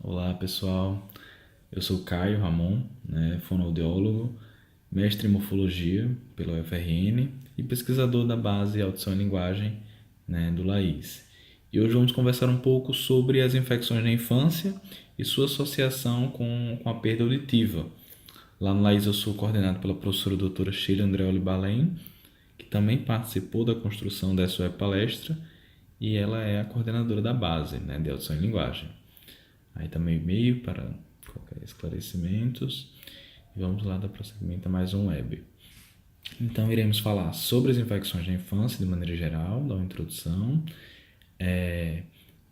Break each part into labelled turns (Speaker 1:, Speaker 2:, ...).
Speaker 1: Olá pessoal, eu sou Caio Ramon, fonoaudiólogo, mestre em morfologia pela UFRN e pesquisador da base Audição e Linguagem, do LAIS. E hoje vamos conversar um pouco sobre as infecções na infância e sua associação com a perda auditiva. Lá no LAIS eu sou coordenado pela professora doutora Sheila Andreoli Balém, que também participou da construção dessa palestra e ela é a coordenadora da base de Audição e Linguagem. Aí também e-mail para qualquer esclarecimentos. E vamos lá dar prosseguimento a mais um web. Então iremos falar sobre as infecções da infância de maneira geral, dar uma introdução,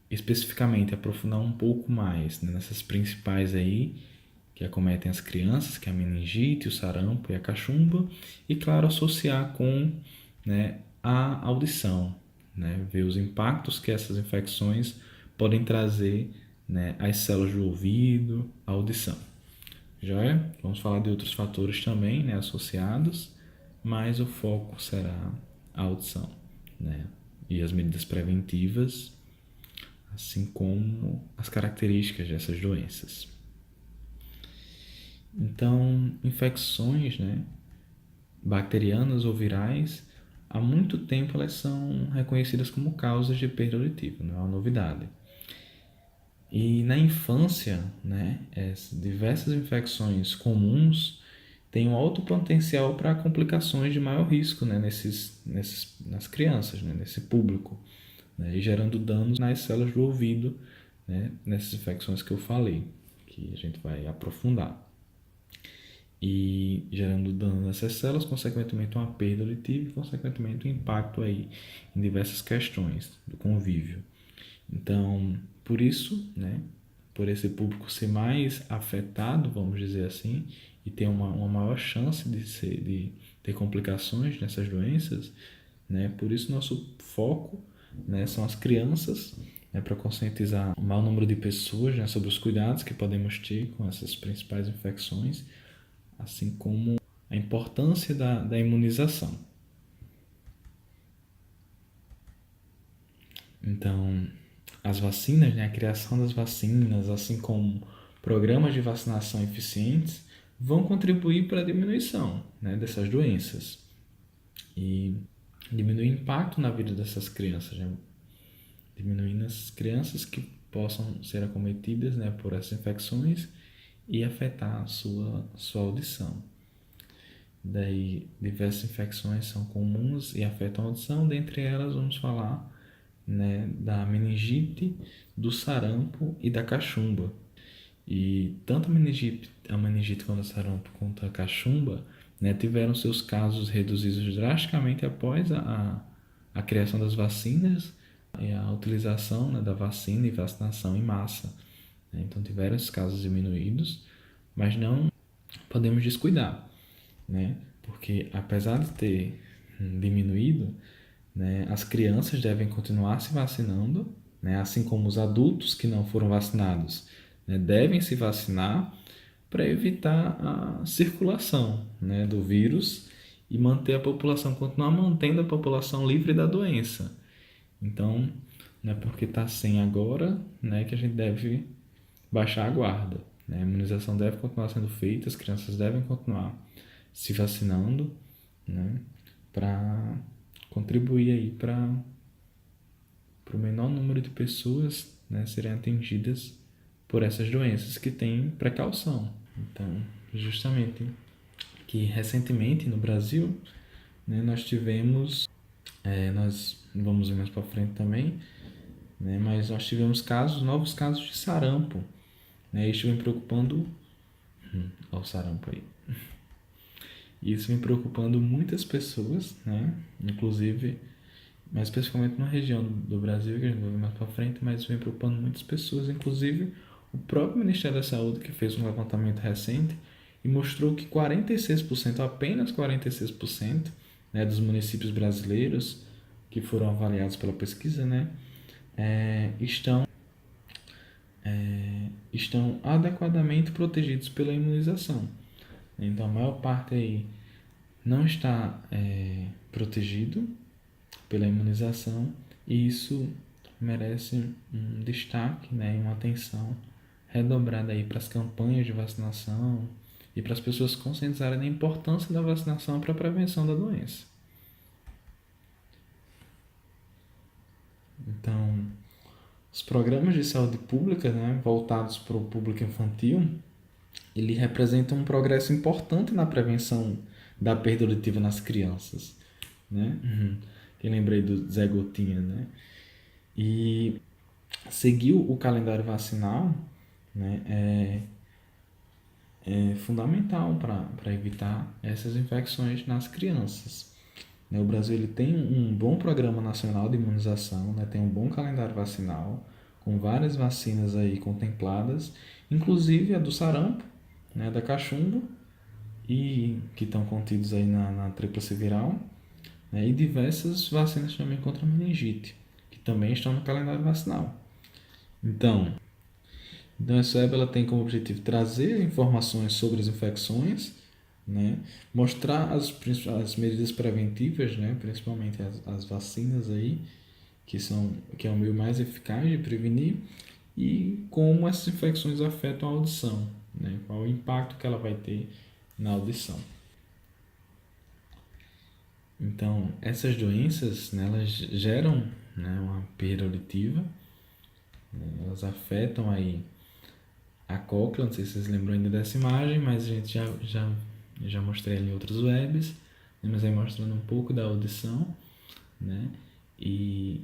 Speaker 1: especificamente aprofundar um pouco mais nessas principais aí que acometem as crianças, que é a meningite, o sarampo e a cachumba, e claro, associar com a audição, ver os impactos que essas infecções podem trazer às células do ouvido, a audição. Joia? Vamos falar de outros fatores também associados, mas o foco será a audição e as medidas preventivas, assim como as características dessas doenças. Então, infecções bacterianas ou virais, há muito tempo elas são reconhecidas como causas de perda auditiva, não é uma novidade. E na infância, diversas infecções comuns têm um alto potencial para complicações de maior risco nas crianças, nesse público, e gerando danos nas células do ouvido, nessas infecções que eu falei, que a gente vai aprofundar. E gerando dano nessas células, consequentemente uma perda auditiva e consequentemente um impacto aí em diversas questões do convívio. Então, por isso, por esse público ser mais afetado, vamos dizer assim, e ter uma maior chance de ter complicações nessas doenças, por isso nosso foco são as crianças, para conscientizar o maior número de pessoas sobre os cuidados que podemos ter com essas principais infecções, assim como a importância da imunização. Então, as vacinas, a criação das vacinas, assim como programas de vacinação eficientes, vão contribuir para a diminuição dessas doenças e diminuir o impacto na vida dessas crianças, diminuindo as crianças que possam ser acometidas por essas infecções e afetar a sua audição. Daí, diversas infecções são comuns e afetam a audição, dentre elas vamos falar da meningite, do sarampo e da cachumba. E tanto a meningite quanto o sarampo quanto a cachumba tiveram seus casos reduzidos drasticamente após a criação das vacinas e a utilização da vacina e vacinação em massa. Então tiveram esses casos diminuídos, mas não podemos descuidar, porque apesar de ter diminuído, as crianças devem continuar se vacinando, assim como os adultos que não foram vacinados devem se vacinar para evitar a circulação do vírus e manter a população, continuar mantendo a população livre da doença. Então, não é porque está sem agora que a gente deve baixar a guarda. A imunização deve continuar sendo feita, as crianças devem continuar se vacinando para contribuir aí para o menor número de pessoas serem atingidas por essas doenças que têm precaução. Então, justamente que recentemente no Brasil nós tivemos, nós vamos ver mais para frente também, mas nós tivemos novos casos de sarampo. Isso vem preocupando, olha o sarampo aí. Isso vem preocupando muitas pessoas, inclusive, mais especificamente numa região do Brasil, que a gente vai ver mais para frente, mas vem preocupando muitas pessoas, inclusive o próprio Ministério da Saúde, que fez um levantamento recente e mostrou que 46%, apenas 46%, dos municípios brasileiros que foram avaliados pela pesquisa, estão adequadamente protegidos pela imunização. Então, a maior parte aí não está protegido pela imunização e isso merece um destaque e uma atenção redobrada aí para as campanhas de vacinação e para as pessoas conscientizarem da importância da vacinação para a prevenção da doença. Então, os programas de saúde pública, né, voltados para o público infantil, ele representa um progresso importante na prevenção da perda auditiva nas crianças, né? Eu lembrei do Zé Gotinha, né? E seguir o calendário vacinal, né, é fundamental para evitar essas infecções nas crianças. O Brasil ele tem um bom programa nacional de imunização, né? Tem um bom calendário vacinal, com várias vacinas aí contempladas, inclusive a do sarampo, né, da cachumba, e que estão contidos aí na tríplice viral, né, e diversas vacinas também contra a meningite, que também estão no calendário vacinal. Então a SUEB ela tem como objetivo trazer informações sobre as infecções, né, mostrar as medidas preventivas, né, principalmente as vacinas aí, que é o meio mais eficaz de prevenir, e como essas infecções afetam a audição, né, qual o impacto que ela vai ter na audição. Então, essas doenças, né, elas geram, né, uma perda auditiva, né, elas afetam aí a cóclea, não sei se vocês lembram ainda dessa imagem, mas a gente já mostrei ali em outros webs, né, mas aí mostrando um pouco da audição, né, e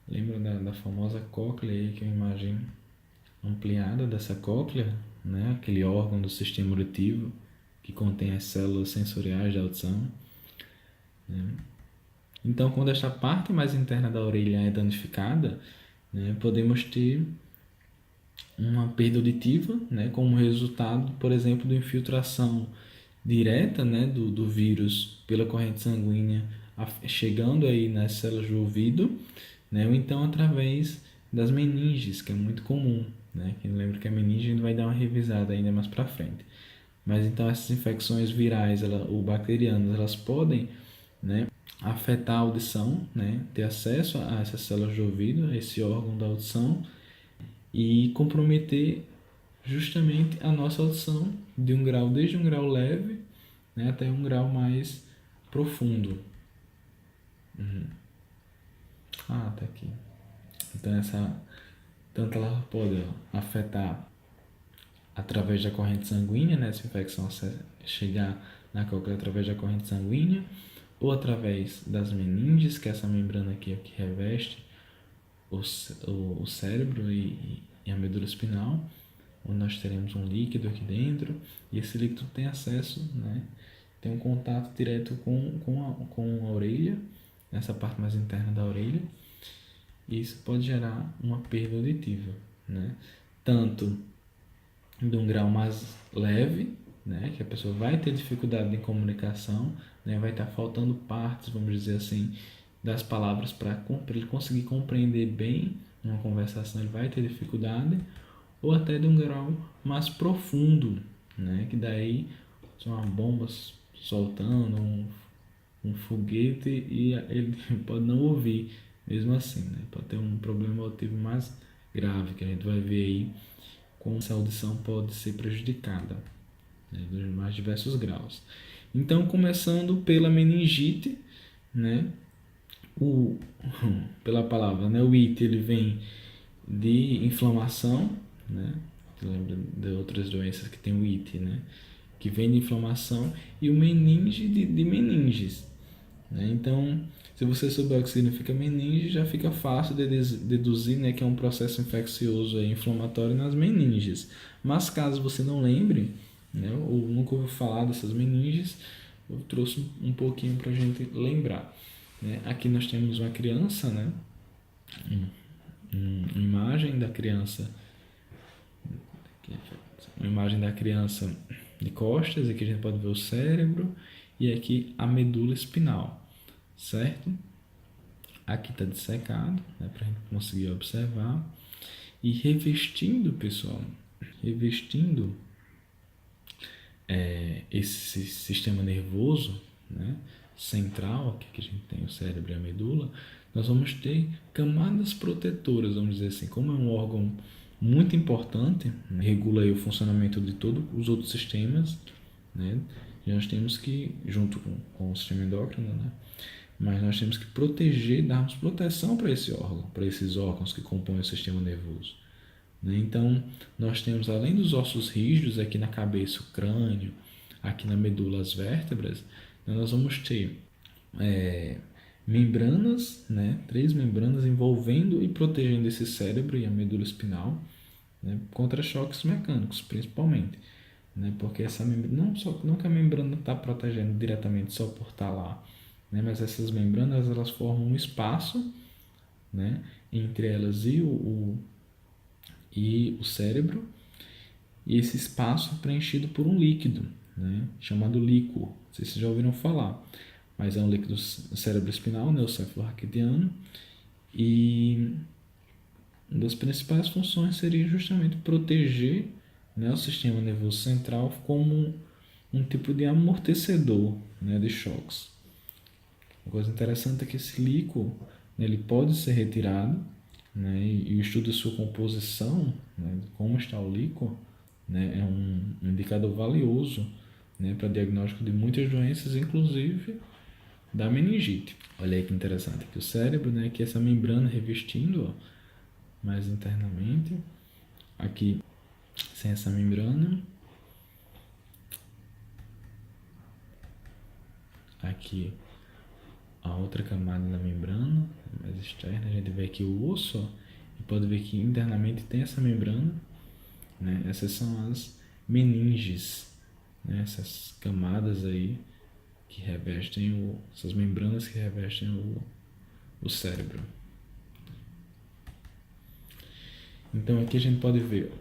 Speaker 1: lembra da famosa cóclea aí, que é uma imagem ampliada dessa cóclea, né, aquele órgão do sistema auditivo que contém as células sensoriais da audição, né. Então, quando esta parte mais interna da orelha é danificada, né, podemos ter uma perda auditiva, né, como resultado, por exemplo, da infiltração direta, né, do vírus pela corrente sanguínea chegando aí nas células do ouvido, né, ou então através das meninges, que é muito comum, né, que lembra que a meninge a gente vai dar uma revisada ainda mais para frente. Mas então essas infecções virais ou bacterianas, elas podem, né, afetar a audição, né, ter acesso a essas células de ouvido, a esse órgão da audição, e comprometer justamente a nossa audição de um grau, desde um grau leve, né, até um grau mais profundo. Tá aqui. Então tanto ela pode afetar através da corrente sanguínea, né, essa infecção chegar na cóclea através da corrente sanguínea, ou através das meninges, que é essa membrana aqui que reveste o cérebro e a medula espinal, onde nós teremos um líquido aqui dentro, e esse líquido tem acesso, né, tem um contato direto com a orelha, nessa parte mais interna da orelha, e isso pode gerar uma perda auditiva, né, tanto de um grau mais leve, né, que a pessoa vai ter dificuldade em comunicação, né, vai estar faltando partes, vamos dizer assim, das palavras para ele conseguir compreender bem uma conversação, ele vai ter dificuldade, ou até de um grau mais profundo, né, que daí são uma bomba soltando, um foguete, e ele pode não ouvir mesmo assim, né, pode ter um problema auditivo mais grave, que a gente vai ver aí como essa audição pode ser prejudicada, né, dos mais diversos graus. Então, começando pela meningite, né, pela palavra, né, o it ele vem de inflamação, né, você lembra de outras doenças que tem o it, né, que vem de inflamação, e o meninge de meninges, né. Então, se você souber o que significa meninge, já fica fácil de deduzir, né, que é um processo infeccioso aí, inflamatório nas meninges. Mas caso você não lembre, né, ou nunca ouviu falar dessas meninges, eu trouxe um pouquinho para a gente lembrar, né. Aqui nós temos uma criança, né, uma imagem da criança, uma imagem da criança de costas, aqui a gente pode ver o cérebro, e aqui a medula espinal, certo? Aqui está dessecado, né, para a gente conseguir observar. E revestindo, pessoal, esse sistema nervoso, né, central, aqui que a gente tem o cérebro e a medula, nós vamos ter camadas protetoras, vamos dizer assim, como é um órgão muito importante, né? Regula aí o funcionamento de todos os outros sistemas, né? E nós temos que, junto com o sistema endócrino, né? Mas nós temos que proteger, darmos proteção para esse órgão, para esses órgãos que compõem o sistema nervoso, né? Então, nós temos, além dos ossos rígidos aqui na cabeça, o crânio, aqui na medula, as vértebras, né? Nós vamos ter membranas, né? 3 membranas envolvendo e protegendo esse cérebro e a medula espinal, né? Contra choques mecânicos, principalmente, né? Porque essa membrana, não que a membrana está protegendo diretamente só por estar lá, né? Mas essas membranas, elas formam um espaço, né? Entre elas e o cérebro, e esse espaço é preenchido por um líquido, né? Chamado líquor. Não sei se vocês já ouviram falar, mas é um líquido cérebro espinal, né? O cefalorraquidiano, e uma das principais funções seria justamente proteger, né, o sistema nervoso central como um tipo de amortecedor, né, de choques. Uma coisa interessante é que esse líquor, né, ele pode ser retirado, né, e o estudo de sua composição, né, de como está o líquor, né, é um indicador valioso, né, para diagnóstico de muitas doenças, inclusive da meningite. Olha aí que interessante, que o cérebro, né, que essa membrana revestindo, ó, mais internamente, aqui sem essa membrana, aqui a outra camada da membrana, mais externa, a gente vê aqui o osso, ó, e pode ver que internamente tem essa membrana, né? Essas são as meninges, né? Essas camadas aí que revestem essas membranas que revestem o cérebro. Então aqui a gente pode ver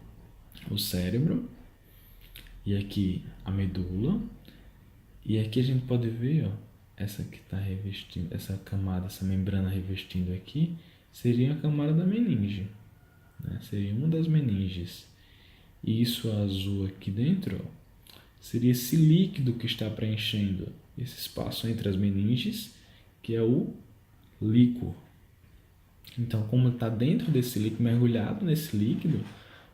Speaker 1: o cérebro, e aqui a medula, e aqui a gente pode ver, ó, essa que está revestindo, essa camada, essa membrana revestindo aqui, seria a camada da meninge, né? Seria uma das meninges. E isso azul aqui dentro, ó, seria esse líquido que está preenchendo esse espaço entre as meninges, que é o líquor. Então, como está dentro desse líquido, mergulhado nesse líquido,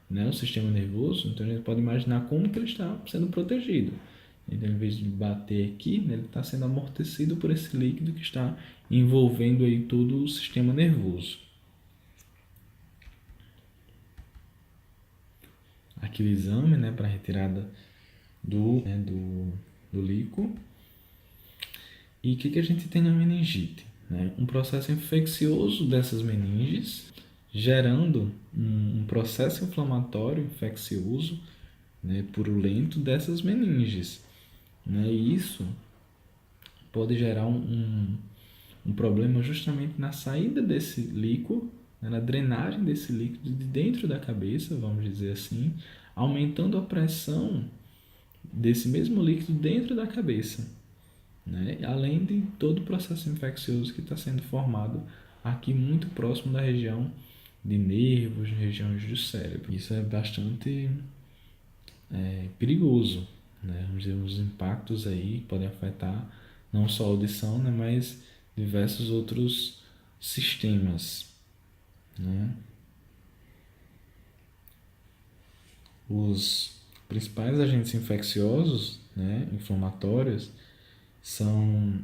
Speaker 1: né, o sistema nervoso, então a gente pode imaginar como que ele está sendo protegido. Então, em vez de bater aqui, né, ele está sendo amortecido por esse líquido que está envolvendo aí todo o sistema nervoso. Aqui o exame, né, para retirada do líquor. E o que a gente tem na meningite? Né? Um processo infeccioso dessas meninges, gerando um processo inflamatório infeccioso, né, purulento dessas meninges. Né? E isso pode gerar um problema justamente na saída desse líquor, né, na drenagem desse líquido de dentro da cabeça, vamos dizer assim, aumentando a pressão desse mesmo líquido dentro da cabeça, né? Além de todo o processo infeccioso que está sendo formado aqui muito próximo da região de nervos, regiões do cérebro. Isso é bastante perigoso, né? Vamos dizer, os impactos aí podem afetar não só a audição, né, mas diversos outros sistemas, né? Os principais agentes infecciosos, né, inflamatórios, são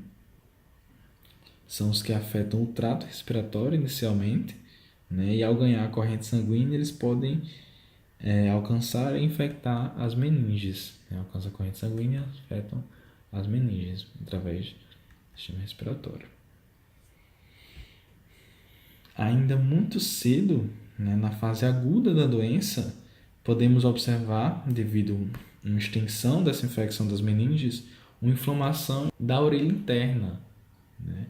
Speaker 1: os que afetam o trato respiratório inicialmente, né, e ao ganhar a corrente sanguínea eles podem alcançar e infectar as meninges, né, alcançam a corrente sanguínea e afetam as meninges através do sistema respiratório. Ainda muito cedo, né, na fase aguda da doença, podemos observar, devido a uma extensão dessa infecção das meninges, uma inflamação da orelha interna, né?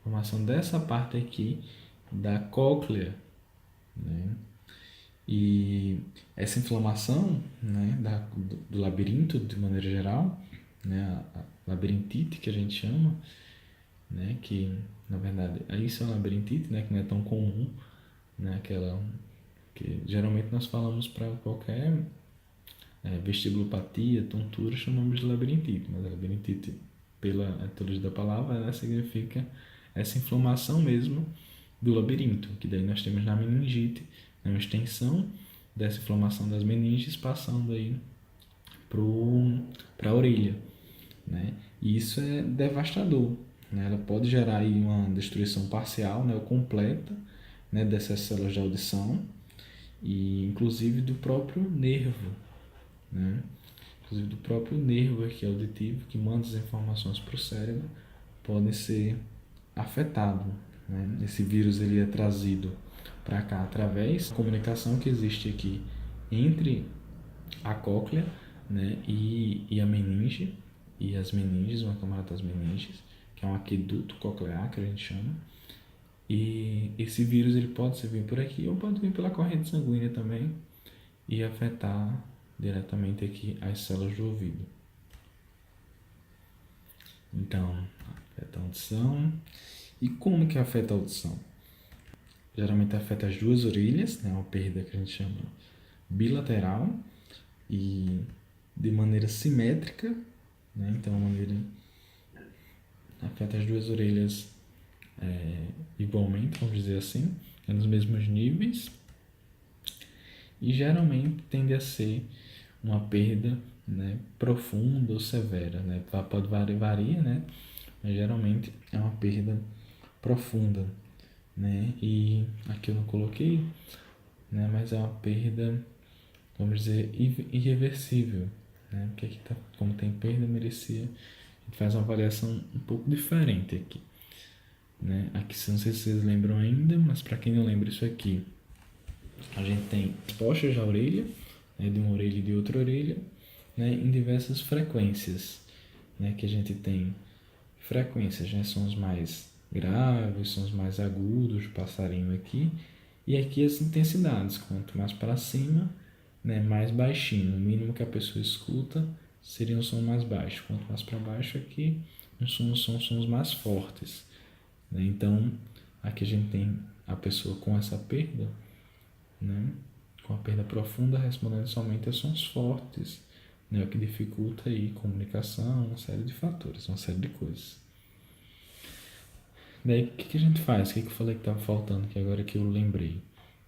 Speaker 1: Inflamação dessa parte aqui da cóclea, né? E essa inflamação, né, do labirinto de maneira geral, né, a labirintite que a gente chama, né, que na verdade isso é uma labirintite, né, que não é tão comum, né, aquela que geralmente nós falamos para qualquer vestibulopatia, tontura, chamamos de labirintite, mas a labirintite, pela etiologia da palavra, ela significa essa inflamação mesmo do labirinto, que daí nós temos na meningite, uma extensão dessa inflamação das meninges passando aí para a orelha, né? E isso é devastador, né? Ela pode gerar aí uma destruição parcial, né, ou completa, né, dessas células de audição e inclusive do próprio nervo, né? Inclusive do próprio nervo aqui auditivo que manda as informações para o cérebro podem ser afetados, né? Esse vírus ele é trazido para cá através da comunicação que existe aqui entre a cóclea, né, e a meninge, e as meninges, uma camada das meninges, que é um aqueduto coclear que a gente chama. E esse vírus ele pode vir por aqui ou pode vir pela corrente sanguínea também e afetar diretamente aqui as células do ouvido. Então, afeta a audição. E como que afeta a audição? Geralmente afeta as duas orelhas, né, uma perda que a gente chama bilateral e de maneira simétrica, né? Então a maneira afeta as duas orelhas igualmente, vamos dizer assim, nos mesmos níveis, e geralmente tende a ser uma perda, né, profunda ou severa, né? Pode varia, né? Mas geralmente é uma perda profunda, né? E aqui eu não coloquei, né? Mas é uma perda, vamos dizer, irreversível, né? Porque aqui tá, como tem perda, merecia, a gente faz uma avaliação um pouco diferente aqui, né? Aqui, não sei se vocês lembram ainda, mas para quem não lembra isso aqui, a gente tem postas da orelha, né, de uma orelha e de outra orelha, né, em diversas frequências, né, que a gente tem frequências, né, sons mais graves, sons mais agudos, passarinho aqui, e aqui as intensidades, quanto mais para cima, né, mais baixinho, o mínimo que a pessoa escuta seria um som mais baixo, quanto mais para baixo aqui, são sons mais fortes, né? Então, aqui a gente tem a pessoa com essa perda, né, com a perda profunda, respondendo somente a sons fortes, né, o que dificulta aí comunicação, uma série de fatores, uma série de coisas. Daí, o que a gente faz? O que eu falei que estava faltando, que agora que eu lembrei,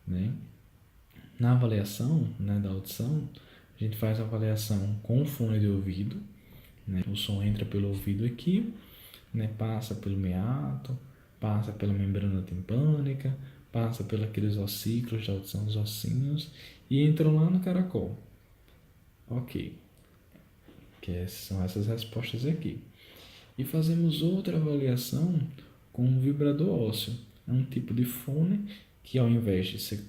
Speaker 1: né? Na avaliação, né, da audição, a gente faz a avaliação com o fone de ouvido, né? O som entra pelo ouvido aqui, né, passa pelo meato, passa pela membrana timpânica, passa pelos aqueles ossículos de audição dos ossinhos e entram lá no caracol. Ok, que são essas respostas aqui. E fazemos outra avaliação com um vibrador ósseo. É um tipo de fone que, ao invés de ser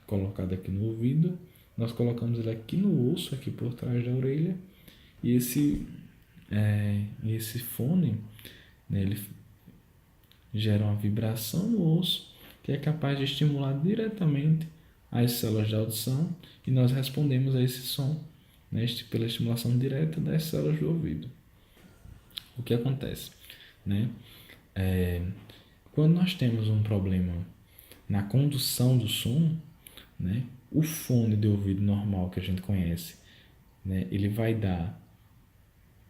Speaker 1: colocado aqui no ouvido, nós colocamos ele aqui no osso, aqui por trás da orelha, e esse fone, né, ele gera uma vibração no osso que é capaz de estimular diretamente as células de audição e nós respondemos a esse som, né, pela estimulação direta das células do ouvido. O que acontece, né? Quando nós temos um problema na condução do som, né, o fone de ouvido normal que a gente conhece, né, ele vai dar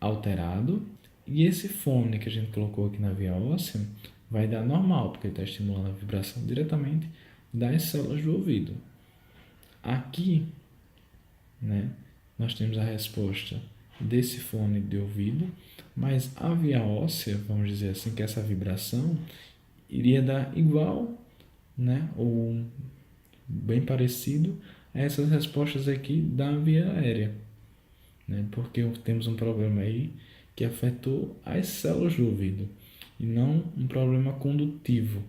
Speaker 1: alterado, e esse fone que a gente colocou aqui na via óssea vai dar normal, porque ele está estimulando a vibração diretamente das células do ouvido. Aqui, né, nós temos a resposta desse fone de ouvido, mas a via óssea, vamos dizer assim, que essa vibração iria dar igual, né, ou bem parecido a essas respostas aqui da via aérea, né, porque temos um problema aí que afetou as células do ouvido e não um problema condutivo,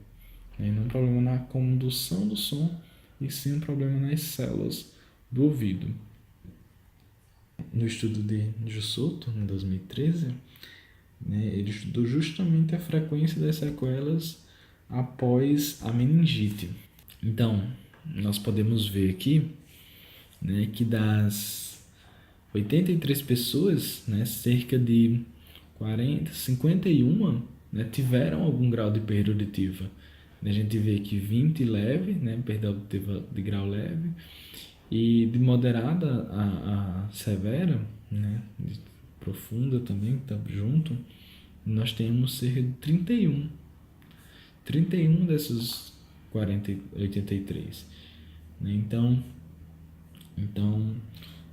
Speaker 1: né, não um problema na condução do som, e sim um problema nas células do ouvido. No estudo de Jussoto, em 2013, né, ele estudou justamente a frequência das sequelas após a meningite. Então, nós podemos ver aqui, né, que das 83 pessoas, né, cerca de 51, né, tiveram algum grau de perda auditiva. A gente vê que 20 leve, né, perda auditiva de grau leve, e de moderada a severa, né, de profunda também, que está junto, nós temos cerca de 31 desses 83. Né? Então, Então,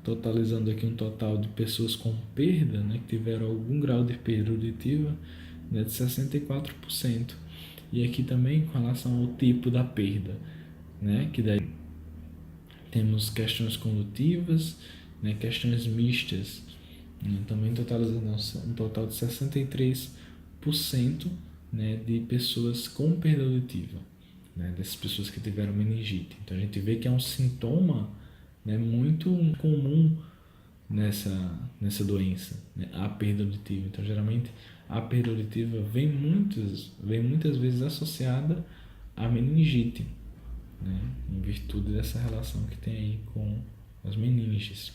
Speaker 1: totalizando aqui um total de pessoas com perda, né, que tiveram algum grau de perda auditiva, né, de 64%. E aqui também com relação ao tipo da perda, né, que daí temos questões condutivas, né, questões mistas, né, também totalizando um total de 63%, né, de pessoas com perda auditiva, né, dessas pessoas que tiveram meningite. Então a gente vê que é um sintoma, né, muito comum nessa doença, né, a perda auditiva. Então geralmente a perda auditiva vem muitas vezes associada à meningite, né, em virtude dessa relação que tem aí com as meninges.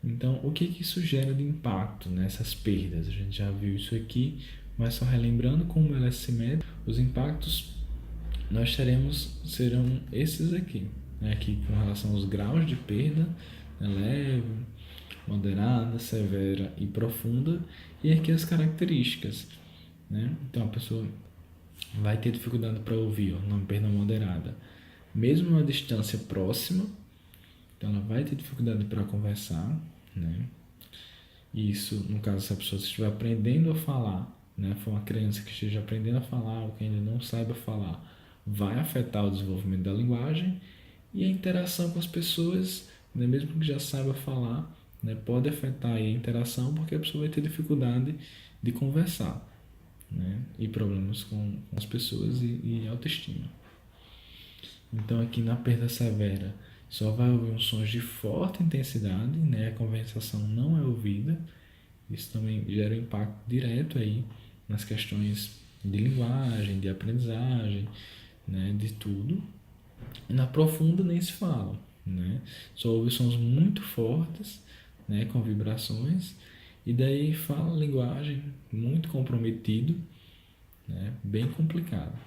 Speaker 1: Então, o que isso gera de impacto nessas perdas? A gente já viu isso aqui, mas só relembrando como ela é simétrica, os impactos nós serão esses aqui, né? Aqui com relação aos graus de perda, né? Leve, moderada, severa e profunda, e aqui as características, né? Então a pessoa vai ter dificuldade para ouvir, ó, numa perda moderada, mesmo numa distância próxima, então ela vai ter dificuldade para conversar, né? Isso, no caso, se a pessoa estiver aprendendo a falar, né, for uma criança que esteja aprendendo a falar ou que ainda não saiba falar, vai afetar o desenvolvimento da linguagem e a interação com as pessoas, né, mesmo que já saiba falar, né, pode afetar a interação porque a pessoa vai ter dificuldade de conversar, né, e problemas com as pessoas e autoestima. Então aqui na perda severa só vai ouvir uns sons de forte intensidade, né? A conversação não é ouvida. Isso também gera um impacto direto aí nas questões de linguagem, de aprendizagem, né? De tudo. E na profunda nem se fala, né? Só ouve sons muito fortes, né? Com vibrações. E daí fala linguagem muito comprometido, né? Bem complicado.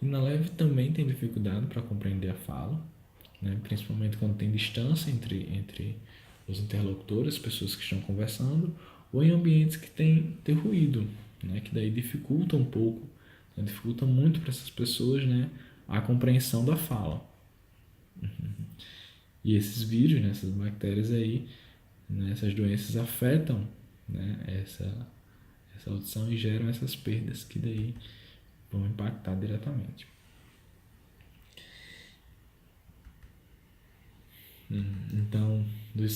Speaker 1: E na leve também tem dificuldade para compreender a fala, né? Principalmente quando tem distância entre os interlocutores, pessoas que estão conversando, ou em ambientes que tem ruído, né? Que daí dificulta um pouco, né? Dificulta muito para essas pessoas, né? A compreensão da fala. E esses vírus, né? Essas bactérias aí, né? Essas doenças afetam, né? Essa audição e geram essas perdas que daí vão impactar diretamente. Então, dos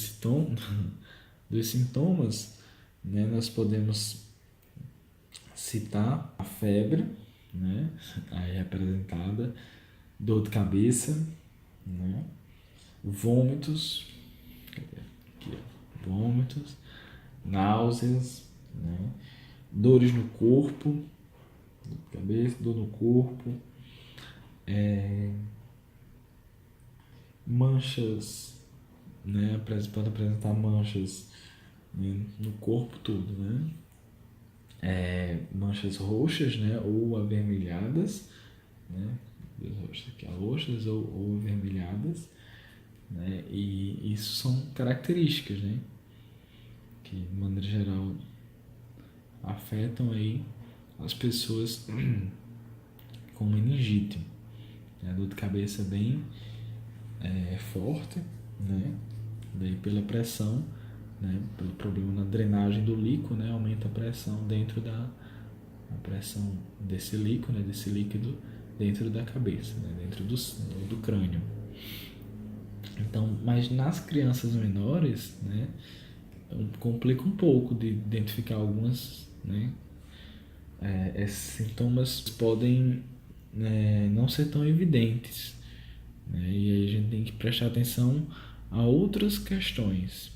Speaker 1: sintomas, né, nós podemos citar a febre, né, aí representada, dor de cabeça, né, vômitos, aqui, vômitos, náuseas, né, dores no corpo, dor de cabeça, dor no corpo, manchas, né, pode apresentar manchas, né, no corpo todo, né, manchas roxas, né, ou avermelhadas, né, aqui, roxas ou avermelhadas, né, e isso são características, né, que de maneira geral afetam aí as pessoas com meningite. A dor de cabeça é bem forte, né, daí pela pressão, né, pelo problema na drenagem do líquido, né, aumenta a pressão a pressão desse líquido, né, desse líquido dentro da cabeça, né, dentro do crânio. Então, mas nas crianças menores, né, complica um pouco de identificar algumas, né, esses sintomas podem não ser tão evidentes, né, e aí a gente tem que prestar atenção a outras questões,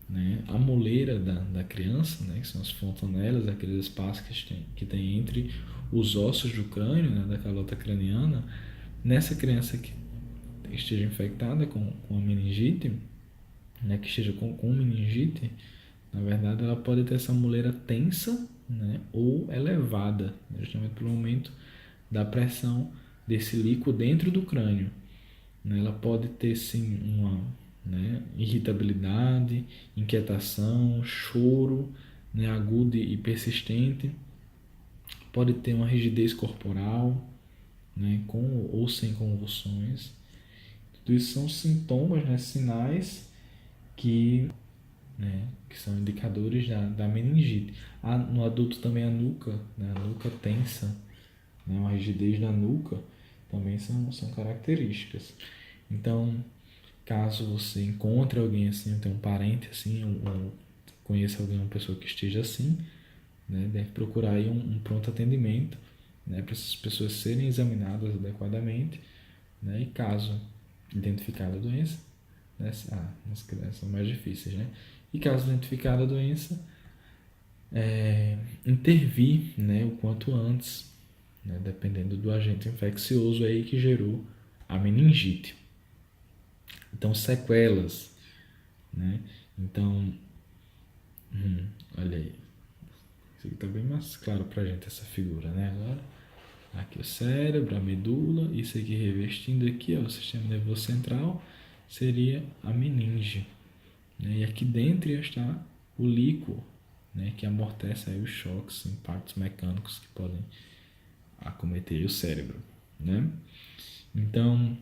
Speaker 1: né? A moleira da criança, né, que são as fontanelas, aqueles espaços que tem entre os ossos do crânio, né, da calota craniana, nessa criança que esteja infectada com a meningite, né, que esteja com meningite, na verdade ela pode ter essa moleira tensa, né, ou elevada, né, justamente pelo aumento da pressão desse líquido dentro do crânio. Né? Ela pode ter sim uma, né, irritabilidade, inquietação, choro, né, agudo e persistente. Pode ter uma rigidez corporal, né, com ou sem convulsões. Tudo isso são sintomas, né, sinais que, né, que são indicadores da meningite. No adulto também a nuca, né, a nuca tensa, né, uma rigidez da nuca, também são características. Então, caso você encontre alguém assim, tem um parente assim, ou conheça alguém, uma pessoa que esteja assim, né, deve procurar aí um pronto atendimento, né, para essas pessoas serem examinadas adequadamente, né, e caso identificada a doença, né, as crianças são mais difíceis, né, e caso identificada a doença, intervir, né, o quanto antes, né, dependendo do agente infeccioso aí que gerou a meningite. Então, sequelas, né? Então, olha aí. Isso aqui está bem mais claro para a gente, essa figura, né? Agora, aqui o cérebro, a medula, isso aqui revestindo aqui, ó, o sistema nervoso central, seria a meninge. Né? E aqui dentro está o líquor, né? Que amortece aí os choques, impactos mecânicos que podem acometer o cérebro, né? Então,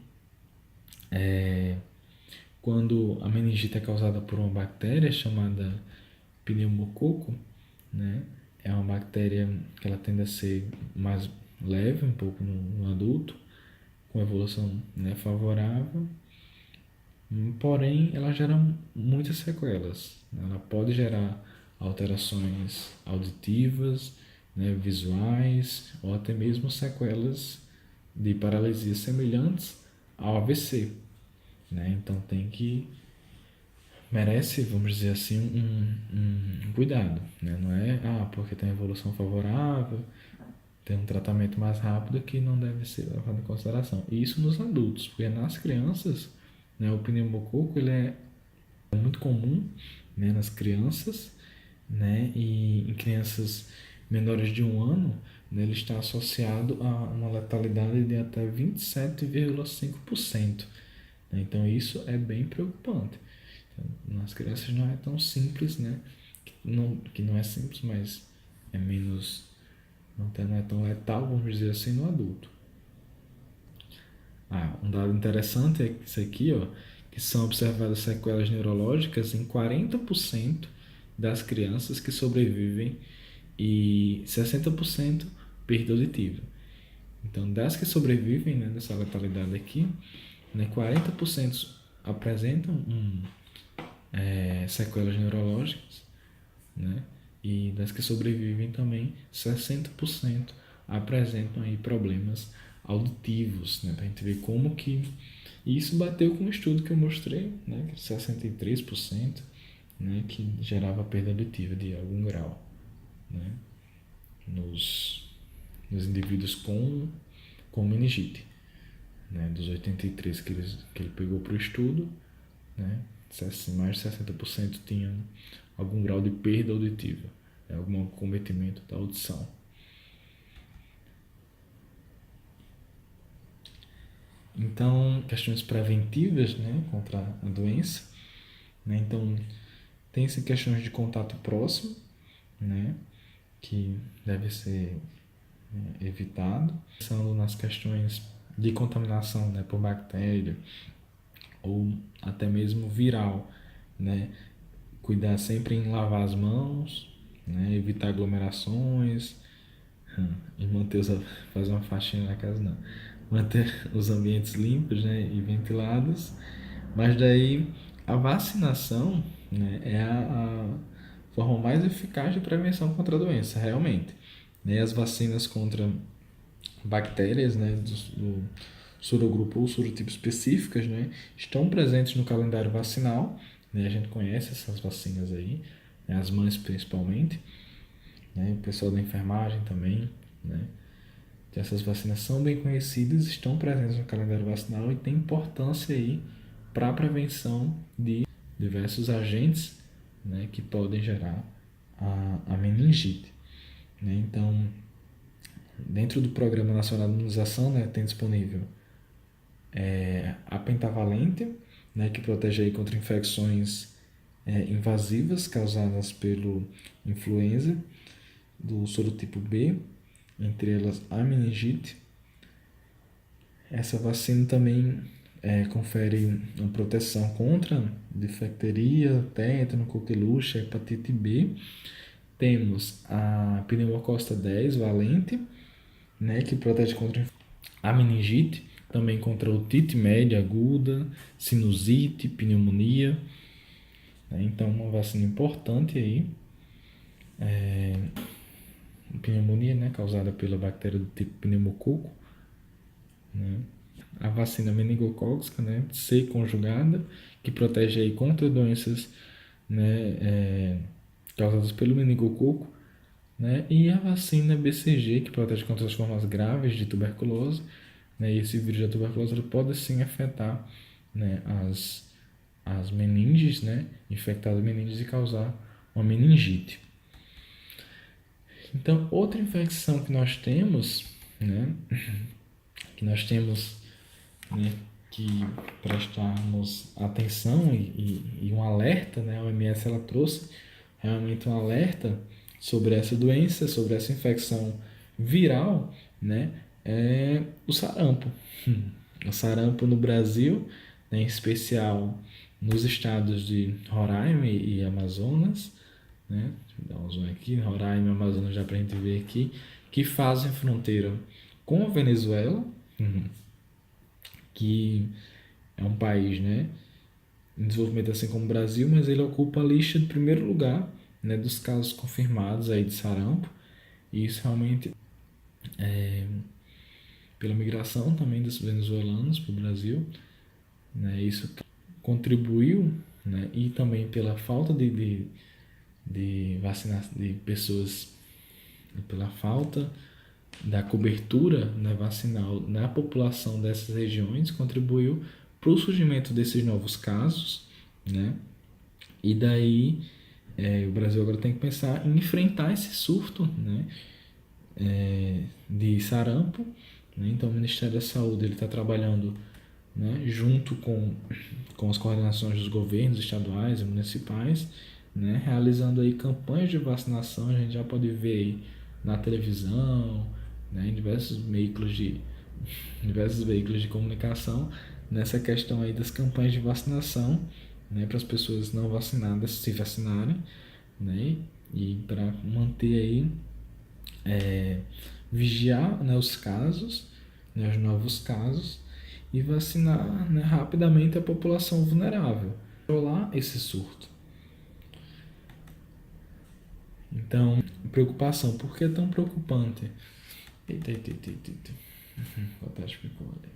Speaker 1: quando a meningite é causada por uma bactéria chamada pneumococo, né? É uma bactéria que ela tende a ser mais leve um pouco no adulto, com evolução, né, favorável, porém ela gera muitas sequelas. Ela pode gerar alterações auditivas, né, visuais, ou até mesmo sequelas de paralisia semelhantes ao AVC. Né? Então merece, vamos dizer assim, um cuidado. Né? Não é porque tem evolução favorável, tem um tratamento mais rápido que não deve ser levado em consideração. E isso nos adultos, porque nas crianças, né, o pneumococo ele é muito comum, né, nas crianças, né, e em crianças menores de 1 ano, né, ele está associado a uma letalidade de até 27,5%. Né? Então isso é bem preocupante. Então, nas crianças não é tão simples, né? Que não é simples, mas é menos, não é tão letal, vamos dizer assim, no adulto. Um dado interessante é isso aqui, ó, que são observadas sequelas neurológicas em 40% das crianças que sobrevivem e 60% perda auditiva. Então, das que sobrevivem, né, dessa letalidade aqui, né, 40% apresentam sequelas neurológicas, né, e das que sobrevivem também, 60% apresentam aí problemas auditivos, né, para a gente ver como que isso bateu com o estudo que eu mostrei, né, que 63%, né, que gerava perda auditiva de algum grau, né, nos indivíduos com meningite. Né, dos 83 que ele pegou para o estudo, né, mais de 60% tinham algum grau de perda auditiva, algum acometimento da audição. Então, questões preventivas, né, contra a doença, né, então tem-se questões de contato próximo, né, que deve ser evitado, pensando nas questões de contaminação, né, por bactéria ou até mesmo viral, né, cuidar sempre em lavar as mãos, né, evitar aglomerações e fazer uma faxina na casa não, manter os ambientes limpos, né, e ventilados. Mas daí a vacinação, né, é a forma mais eficaz de prevenção contra a doença, realmente. E as vacinas contra bactérias, né, do sorogrupo ou sorotipo específicas, né, estão presentes no calendário vacinal, né, a gente conhece essas vacinas aí, né, as mães principalmente, né, o pessoal da enfermagem também, né, então, essas vacinas são bem conhecidas, estão presentes no calendário vacinal e têm importância aí para a prevenção de diversos agentes, né, que podem gerar a meningite. Né? Então, dentro do Programa Nacional de Imunização, né, tem disponível a pentavalente, né, que protege aí contra infecções invasivas causadas pelo influenza do sorotipo B, entre elas a meningite. Essa vacina também confere uma proteção contra difteria, tétano, coqueluche, hepatite B. Temos a pneumocosta 10 valente, né, que protege contra a meningite, também contra otite média aguda, sinusite, pneumonia. Né? Então, uma vacina importante aí. Pneumonia, né, causada pela bactéria do tipo pneumococo. Né? A vacina meningocócica, né, C conjugada, que protege aí contra doenças, né, causadas pelo meningococo, né, e a vacina BCG, que protege contra as formas graves de tuberculose, né, e esse vírus da tuberculose ele pode sim afetar, né, as meninges, né, infectar as meninges e causar uma meningite. Então, outra infecção que nós temos, né, né, que prestarmos atenção e um alerta, né, a OMS ela trouxe realmente um alerta sobre essa doença, sobre essa infecção viral, né, é o sarampo. O sarampo no Brasil, né, em especial nos estados de Roraima e Amazonas, né, deixa eu dar um zoom aqui, Roraima e Amazonas já para a gente ver aqui, que fazem fronteira com a Venezuela, que é um país, né, em desenvolvimento assim como o Brasil, mas ele ocupa a lista de primeiro lugar, né, dos casos confirmados aí de sarampo. E isso realmente pela migração também dos venezuelanos para o Brasil, né, isso contribuiu, né, e também pela falta de vacinação de pessoas, pela falta da cobertura, né, vacinal na população dessas regiões, contribuiu para o surgimento desses novos casos, né? E daí o Brasil agora tem que pensar em enfrentar esse surto, né, de sarampo. Né? Então o Ministério da Saúde está trabalhando, né, junto com as coordenações dos governos estaduais e municipais, né, realizando aí campanhas de vacinação. A gente já pode ver aí na televisão, né, em diversos veículos de comunicação, nessa questão aí das campanhas de vacinação, né, para as pessoas não vacinadas se vacinarem, né, e para manter aí, vigiar, né, os casos, né, os novos casos, e vacinar, né, rapidamente a população vulnerável, controlar esse surto. Então, preocupação, por que é tão preocupante? Eita. Fantástico ficou ali.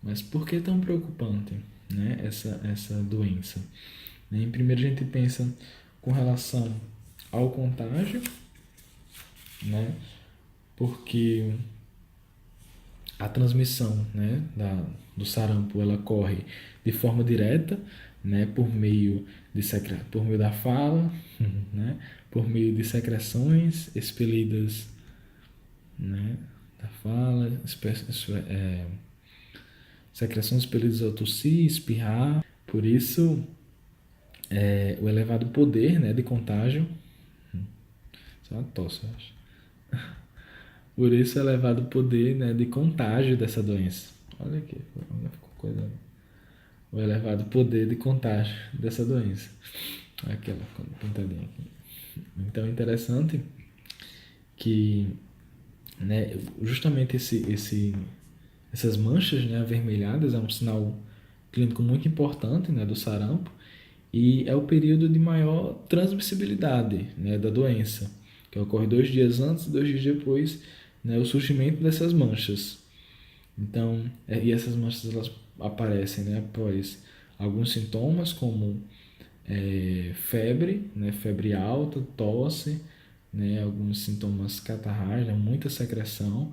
Speaker 1: Mas por que é tão preocupante, né, essa doença? Em primeiro a gente pensa com relação ao contágio, né, porque a transmissão, né, do sarampo ela ocorre de forma direta, né, por meio da fala, né, por meio de secreções expelidas, né, da fala, secreções expelidas ao tossir, espirrar. Por isso, o elevado poder, né, de contágio, só uma tosse, eu acho. Por isso, o elevado poder, né, de contágio dessa doença. Olha aqui, ficou coisa. O elevado poder de contágio dessa doença. Aquela pintadinha aqui. Então é interessante que, né, justamente essas manchas, né, avermelhadas é um sinal clínico muito importante, né, do sarampo, e é o período de maior transmissibilidade, né, da doença, que ocorre 2 dias antes e 2 dias depois, né, o surgimento dessas manchas. Então, e essas manchas elas aparecem, né, após alguns sintomas como febre, né, febre alta, tosse, né, alguns sintomas catarrais, né, muita secreção,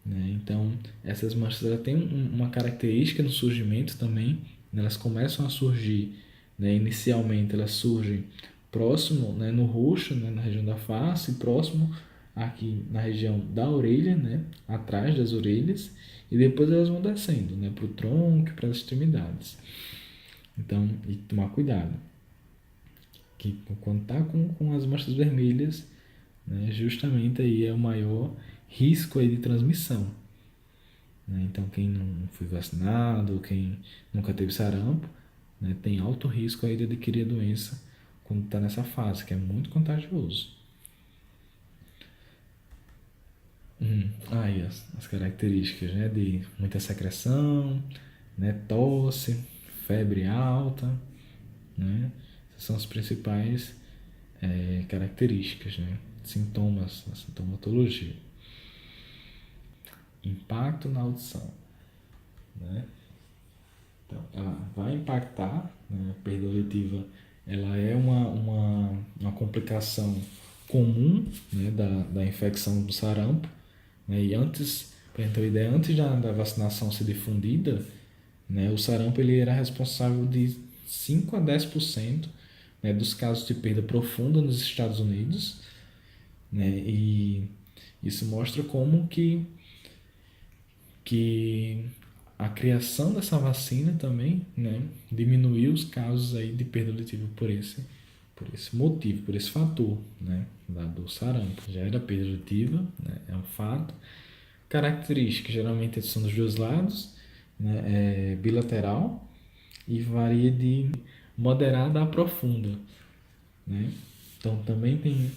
Speaker 1: né, então essas manchas elas têm uma característica no surgimento também, né, elas começam a surgir, né, inicialmente elas surgem próximo, né, no rosto, né, na região da face, próximo aqui na região da orelha, né, atrás das orelhas, e depois elas vão descendo, né, para o tronco e para as extremidades. Então, e tomar cuidado, que quando está com as manchas vermelhas, né, justamente aí é o maior risco aí de transmissão. né? Então, quem não foi vacinado, quem nunca teve sarampo, né, tem alto risco aí de adquirir a doença quando está nessa fase, que é muito contagioso. Aí as características, né, de muita secreção, né, tosse, febre alta, né, essas são as principais características, né, sintomas, a sintomatologia. Impacto na audição, né? Então, ela vai impactar, né? A perda auditiva, ela é uma complicação comum, né, da infecção do sarampo, né? E antes, para ter uma ideia, antes da vacinação ser difundida, né, o sarampo ele era responsável de 5 a 10%, né, dos casos de perda profunda nos Estados Unidos, né? E isso mostra como que a criação dessa vacina também, né, diminuiu os casos aí de perda auditiva por esse motivo, por esse fator, né, do sarampo. Já era perda auditiva, né, é um fato. Características, geralmente são dos dois lados, né, é bilateral e varia de moderada a profunda, né. Então também tem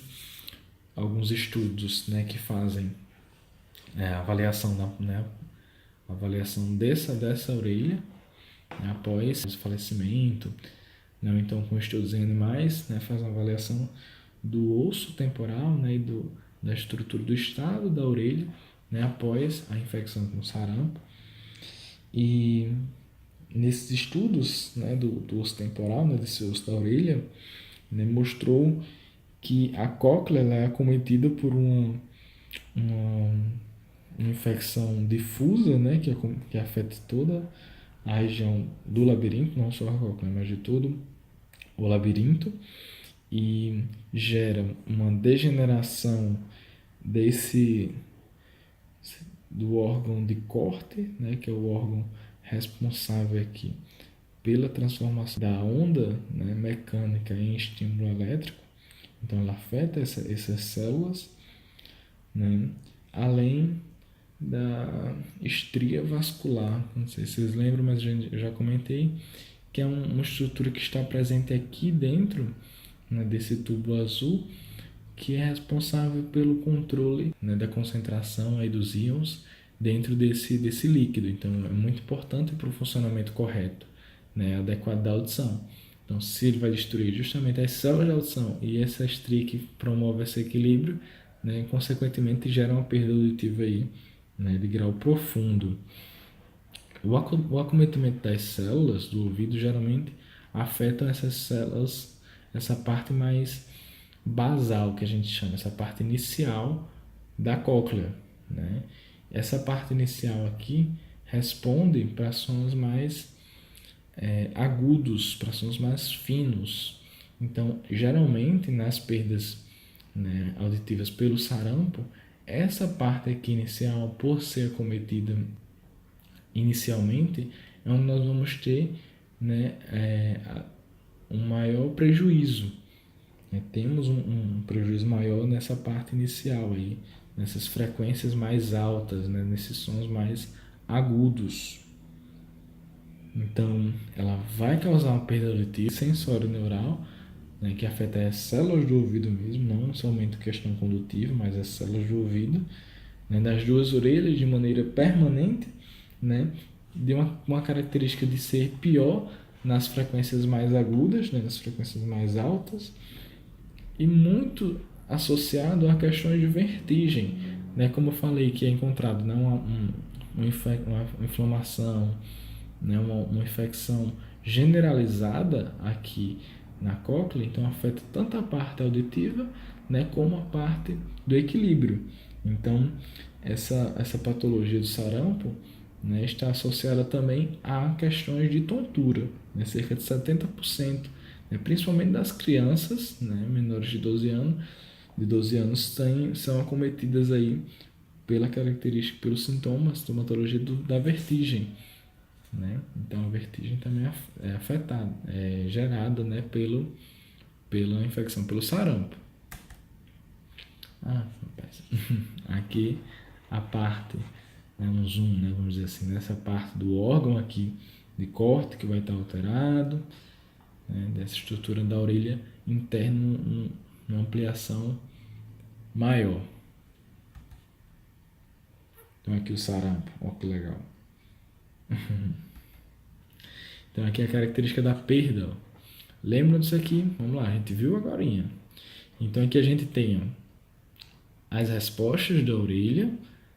Speaker 1: alguns estudos, né, que fazem avaliação avaliação dessa orelha, né, após o falecimento, né, então com estudos em animais, né, faz uma avaliação do osso temporal, né, e da estrutura do estado da orelha, né, após a infecção com sarampo. E nesses estudos, né, do osso temporal, né, desse osso da orelha, né, mostrou que a cóclea ela é acometida por uma infecção difusa, né, que afeta toda a região do labirinto, não só a cóclea, mas de todo o labirinto, e gera uma degeneração desse do órgão de corte, né, que é o órgão responsável aqui pela transformação da onda, né, mecânica em estímulo elétrico. Então ela afeta essas células, né, além da estria vascular. Não sei se vocês lembram, mas eu já comentei que é uma estrutura que está presente aqui dentro, né, desse tubo azul, que é responsável pelo controle, né, da concentração aí dos íons dentro desse líquido. Então é muito importante para o funcionamento correto, né, adequado da audição. Então, se ele vai destruir justamente as células de audição e essa estria que promove esse equilíbrio, né, consequentemente gera uma perda auditiva aí, né, de grau profundo. O acometimento das células do ouvido geralmente afetam essas células, essa parte mais basal que a gente chama, essa parte inicial da cóclea, né? Essa parte inicial aqui responde para sons mais agudos, para sons mais finos. Então, geralmente nas perdas, né, auditivas pelo sarampo, essa parte aqui inicial, por ser acometida inicialmente, é onde nós vamos ter, né, um maior prejuízo. Né? Temos um prejuízo maior nessa parte inicial, aí, nessas frequências mais altas, né, nesses sons mais agudos. Então, ela vai causar uma perda auditiva sensório neural, né, que afeta as células do ouvido mesmo, não somente questão condutiva, mas as células do ouvido, né, das duas orelhas de maneira permanente, né, de uma característica de ser pior nas frequências mais agudas, né, nas frequências mais altas, e muito associado a questões de vertigem, né, como eu falei, que é encontrado, né, uma inflamação, né, uma infecção generalizada aqui na cóclea, então afeta tanto a parte auditiva, né, como a parte do equilíbrio. Então, essa patologia do sarampo, né, está associada também a questões de tontura, né, cerca de 70%, né, principalmente das crianças, né, menores de 12 anos são acometidas aí pela característica, pelos sintomas, sintomatologia da vertigem. Né? Então a vertigem também é afetada, é gerada, né, pela infecção pelo sarampo. Aqui a parte um zoom, né, vamos dizer assim, nessa parte do órgão aqui de corte que vai estar alterado, né, dessa estrutura da orelha interna, uma ampliação maior. Então aqui o sarampo, olha que legal. Então aqui é a característica da perda. Ó. Lembra disso aqui? Vamos lá, a gente viu agora. Então aqui a gente tem as respostas da orelha,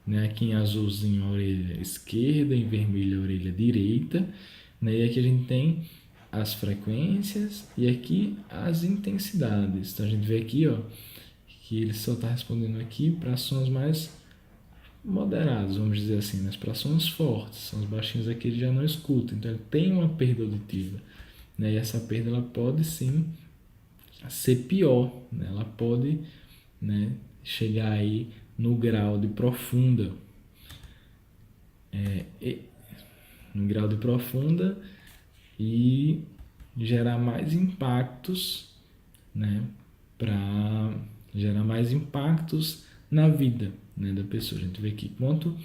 Speaker 1: né? Aqui em azulzinho a orelha esquerda, em vermelho a orelha direita, né? E aqui a gente tem as frequências e aqui as intensidades. Então a gente vê aqui, ó, que ele só está respondendo aqui para sons mais moderados, vamos dizer assim, mas para sons fortes, sons baixinhos aqui ele já não escuta, então ele tem uma perda auditiva, né? E essa perda ela pode sim ser pior, né? Ela pode, né, chegar aí no grau de profunda, no grau de profunda e gerar mais impactos, né, para gerar mais impactos na vida, né, da pessoa. A gente vê que quanto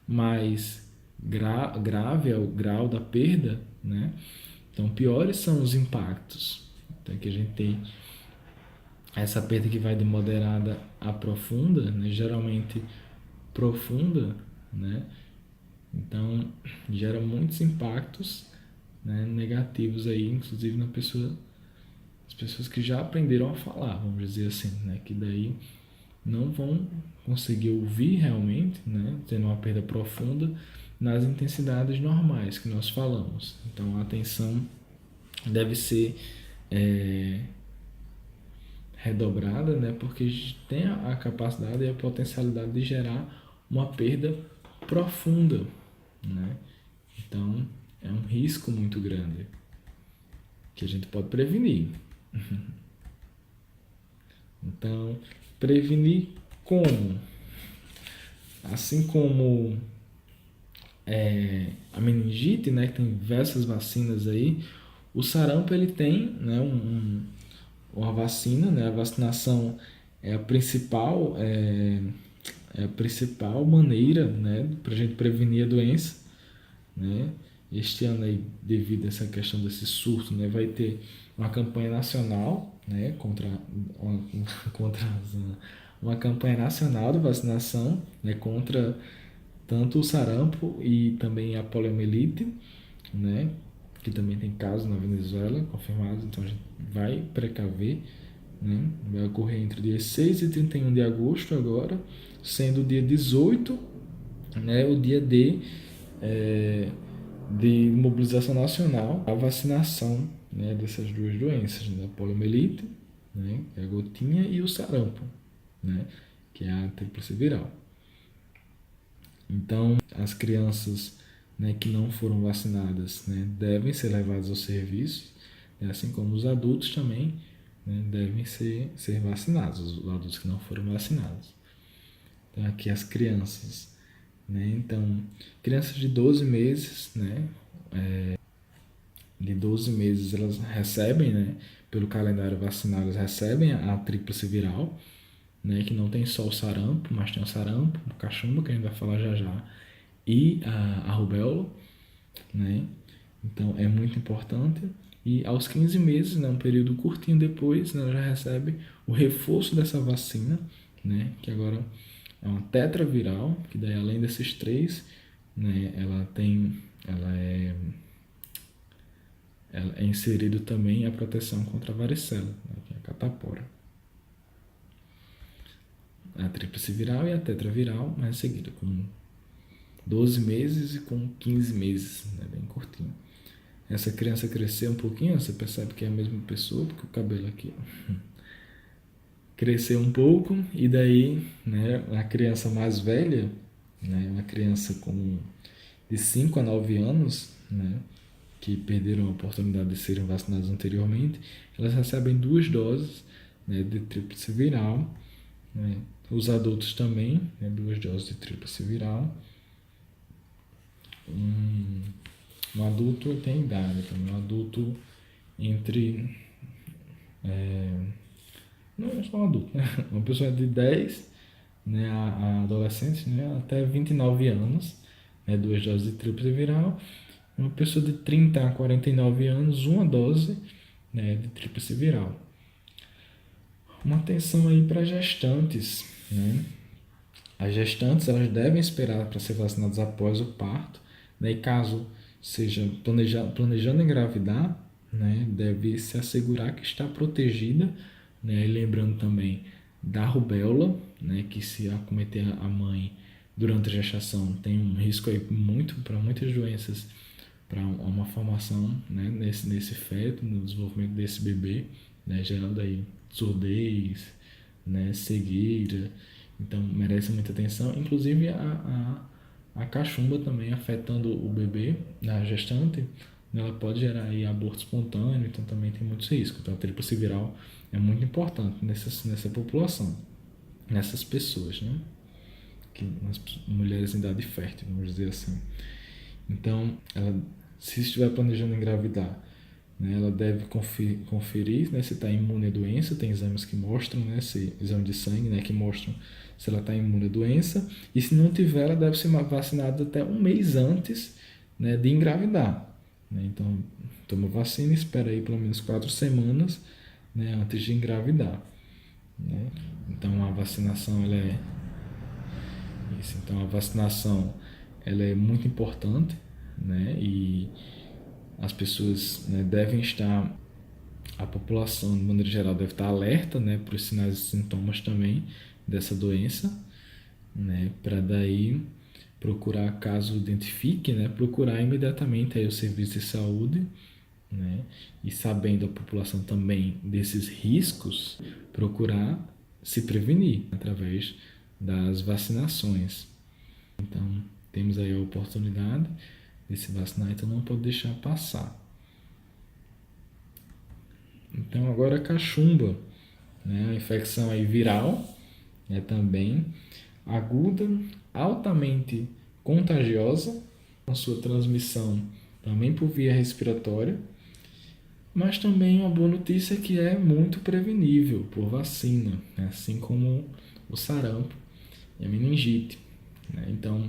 Speaker 1: mais grave é o grau da perda, né, então piores são os impactos. Então aqui a gente tem essa perda que vai de moderada a profunda, né, geralmente profunda, né, então gera muitos impactos, né, negativos aí, inclusive na pessoa, as pessoas que já aprenderam a falar, vamos dizer assim, né, que daí não vão conseguir ouvir realmente, né, tendo uma perda profunda nas intensidades normais que nós falamos. Então a atenção deve ser redobrada, né, porque tem a capacidade e a potencialidade de gerar uma perda profunda, né? Então é um risco muito grande que a gente pode prevenir. Então, prevenir como? Assim como a meningite, né, que tem diversas vacinas aí, o sarampo ele tem, né, uma vacina, né, a vacinação é a principal, é a principal maneira, né, para a gente prevenir a doença, né? Este ano aí, devido a essa questão desse surto, né, vai ter uma campanha nacional, né, contra uma campanha nacional de vacinação, né, contra tanto o sarampo e também a poliomielite, né, que também tem casos na Venezuela confirmados, então a gente vai precaver, né, vai ocorrer entre dias 6 e 31 de agosto agora, sendo o dia 18, né, o dia de mobilização nacional, a vacinação, né, dessas duas doenças, né, a poliomielite, né, que é a gotinha, e o sarampo, né, que é a tríplice viral. Então, as crianças, né, que não foram vacinadas, né, devem ser levadas ao serviço, né, assim como os adultos também, né, devem ser vacinados, os adultos que não foram vacinados. Então, aqui as crianças, né, então, crianças de 12 meses, né, de 12 meses elas recebem, né, pelo calendário vacinal, elas recebem a tríplice viral, né, que não tem só o sarampo, mas tem o sarampo, o cachumba, que a gente vai falar já já, e a rubéola, né? Então é muito importante. E aos 15 meses, né, um período curtinho depois, né, ela já recebe o reforço dessa vacina, né, que agora é uma tetraviral, que daí além desses três, né, ela é inserido também a proteção contra a varicela, né, que é a catapora. A tríplice viral e a tetraviral, mas em seguida, com 12 meses e com 15 meses, né, bem curtinho. Essa criança cresceu um pouquinho, você percebe que é a mesma pessoa, porque o cabelo aqui cresceu um pouco, e daí, né, a criança mais velha, né, uma criança de 5 a 9 anos, né, que perderam a oportunidade de serem vacinados anteriormente, elas recebem 2 doses, né, de tríplice viral, né, os adultos também, né, 2 doses de tríplice viral. Um adulto tem idade também, um adulto entre. Não é só um adulto, né? Uma pessoa de 10, né, a adolescentes, né, até 29 anos, né, 2 doses de tríplice viral. Uma pessoa de 30 a 49 anos, uma dose, né, de tríplice viral. Uma atenção aí para gestantes, né? As gestantes elas devem esperar para ser vacinadas após o parto, né? E caso seja planejando engravidar, né, deve se assegurar que está protegida, né? E lembrando também da rubéola, né, que se acometer a mãe durante a gestação tem um risco aí muito para muitas doenças, para uma formação, né, nesse feto, no desenvolvimento desse bebê, né, gerando aí surdez, né, cegueira. Então merece muita atenção, inclusive a cachumba também afetando o bebê, a gestante, ela pode gerar aí aborto espontâneo, então também tem muitos riscos. Então a tríplice viral é muito importante nessa população, nessas pessoas, né? Nas mulheres em idade fértil, vamos dizer assim. Então, ela, se estiver planejando engravidar, né, ela deve conferir, né, se está imune à doença. Tem exames que mostram, né, exame de sangue, né, que mostram se ela está imune à doença. E se não tiver, ela deve ser vacinada até um mês antes, né, de engravidar. Né? Então, toma vacina e espera aí pelo menos 4 semanas, né, antes de engravidar. Né? Então, a vacinação ela é isso. Então, a vacinação ela é muito importante, né? E as pessoas, né, devem estar, a população de maneira geral deve estar alerta, né, para os sinais e sintomas também dessa doença, né, para daí procurar, caso identifique, né, procurar imediatamente aí o serviço de saúde, né, e sabendo a população também desses riscos, procurar se prevenir através das vacinações. Então, temos aí a oportunidade de se vacinar, então não pode deixar passar. Então, agora a cachumba, né? A infecção aí viral, né? Também aguda, altamente contagiosa, com sua transmissão também por via respiratória, mas também uma boa notícia é que é muito prevenível por vacina, né? Assim como o sarampo e a meningite. Né? Então,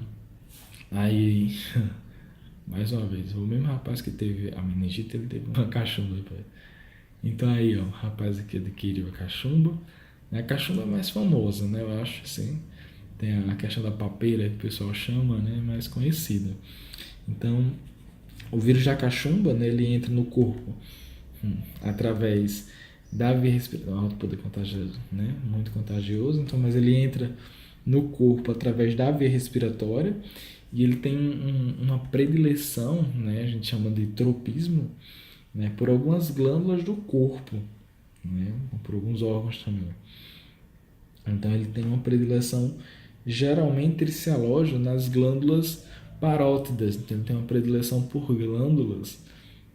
Speaker 1: aí, mais uma vez, o mesmo rapaz que teve a meningite, ele teve uma cachumba depois. Então aí, ó, o rapaz aqui adquiriu a cachumba. A cachumba é mais famosa, né? Eu acho, assim. Tem a questão da papeira que o pessoal chama, né? Mais conhecida. Então, o vírus da cachumba, né? Ele entra no corpo através da via respiratória, alto poder contagioso, né? Muito contagioso. Então, mas ele entra no corpo através da via respiratória e ele tem uma predileção, né? A gente chama de tropismo, né, por algumas glândulas do corpo, né, por alguns órgãos também. Então ele tem uma predileção, geralmente ele se aloja nas glândulas parótidas, então ele tem uma predileção por glândulas,